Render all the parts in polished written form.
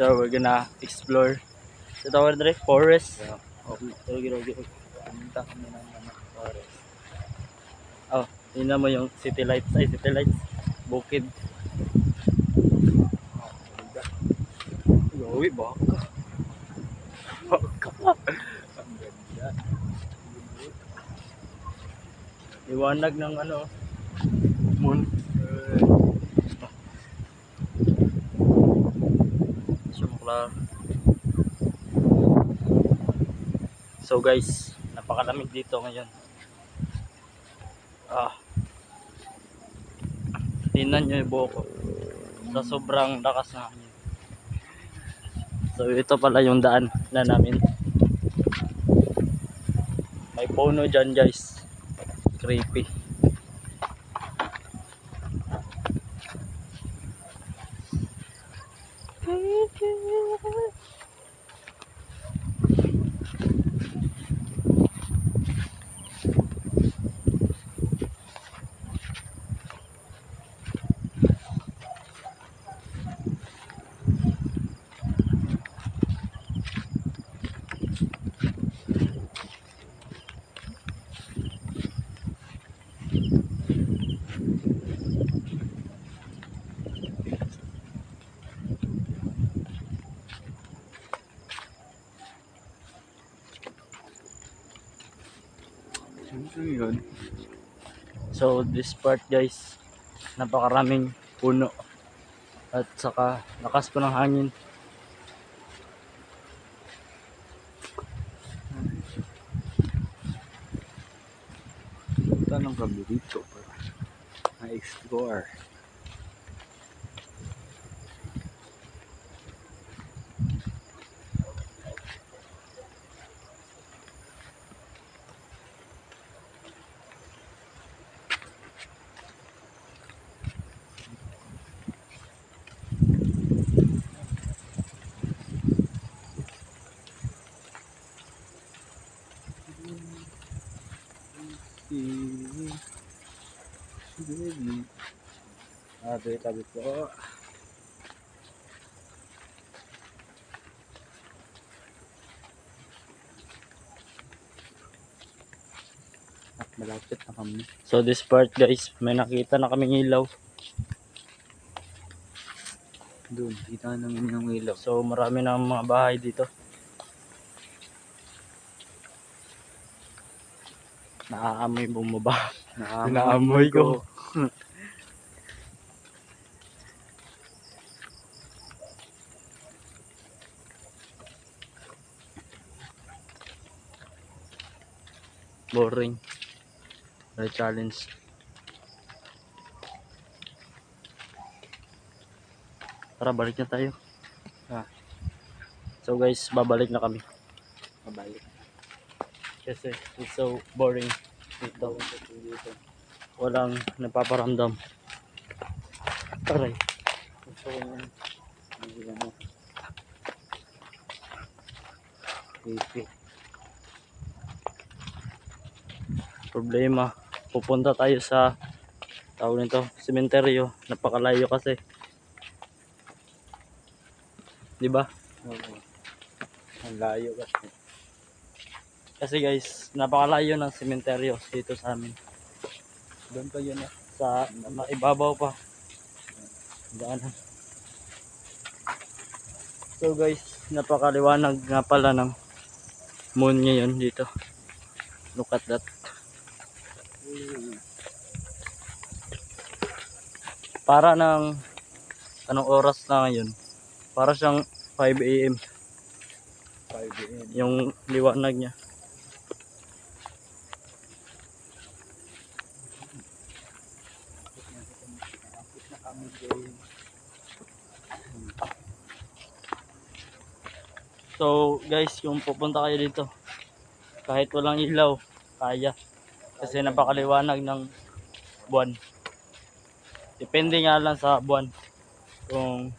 So we're gonna explore sa tawag na forest. Yeah. Okay. Pumunta kami ng forest. Oh, yun mo yung city lights. Bukid. Ganda. Uy, baka. Ang ganda. Liwanag ng ano, moon. Sumuklar. So guys, napakalamig dito ngayon. Tingnan nyo yung buhok ko. Sa sobrang lakas na hangin. So ito pala yung daan na namin. May puno dyan guys. Creepy. Ano yun? So this part guys, napakaraming puno at saka lakas po ng hangin. Punta lang kami dito para na-explore. Tabi po. At malapit na kami. So this part guys, may nakita na kaming ilaw. Doon, kita namin yung ilaw. So marami na mga bahay dito. Naaamoy bumaba. Inaamoy ko. Boring. The challenge. Tara, balik na tayo. So guys, babalik na kami. Mabalik. Kasi it's so boring dito. Walang napaparamdam. Aray. Gusto ko yan. Hindi mo. Creepy. Problema. Pupunta tayo sa tawag nito, sementeryo. Napakalayo kasi. 'Di ba? Oo. Ang layo kasi. Kasi guys, napakalayo ng sementeryo dito sa amin. Doon pa yun Sa maibabaw pa. Daanan. So guys, napakaliwanag nga pala ng moon ngayon dito. Look at that. Para ng anong oras na ngayon? Para siyang 5 AM 5 AM. yung liwanag niya. So guys, kung pupunta kayo dito, kahit walang ilaw, kaya. Kasi napakaliwanag ng buwan. Depende nga lang sa buwan. Kung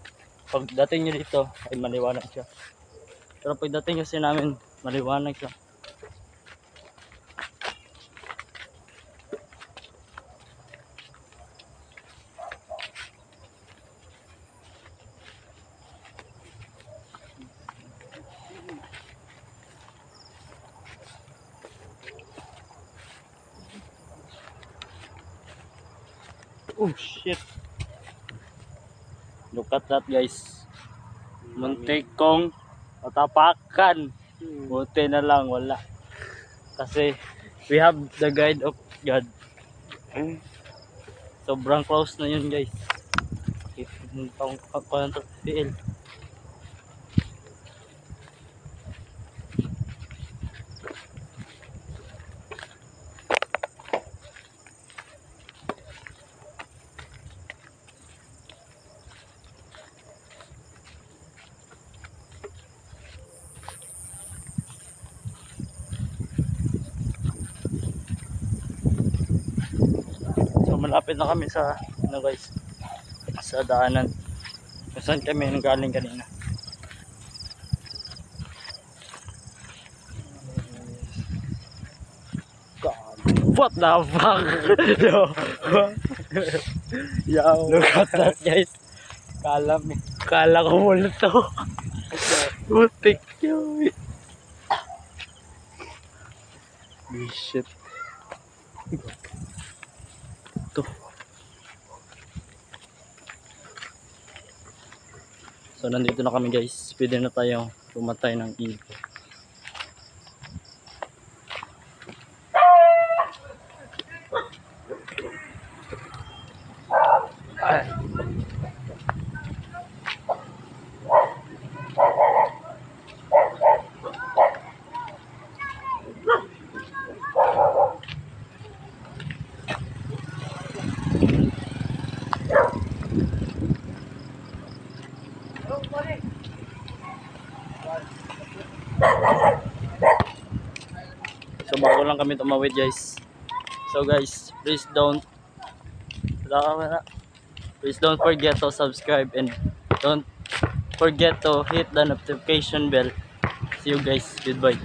pagdating nyo dito, ay maliwanag siya. Pero pagdating kasi namin, maliwanag siya. Oh shit. Look at that guys. Muntik kong matapakan. Buti na lang wala. Kasi we have the guide of God. Sobrang close na yun guys. Itong PL. So malapit na kami sa ano guys, sa daanan kung saan kami nanggaling kanina. God, what the fuck? Yo. Yo. Look at that guys. Kala ko multo. Putik yun. Shit. Ito. So nandito na kami guys. Pwede na tayong pumatay ng ibon. So bago lang kami tumawid guys. So guys, please don't forget to subscribe and don't forget to hit the notification bell. See you guys. Goodbye.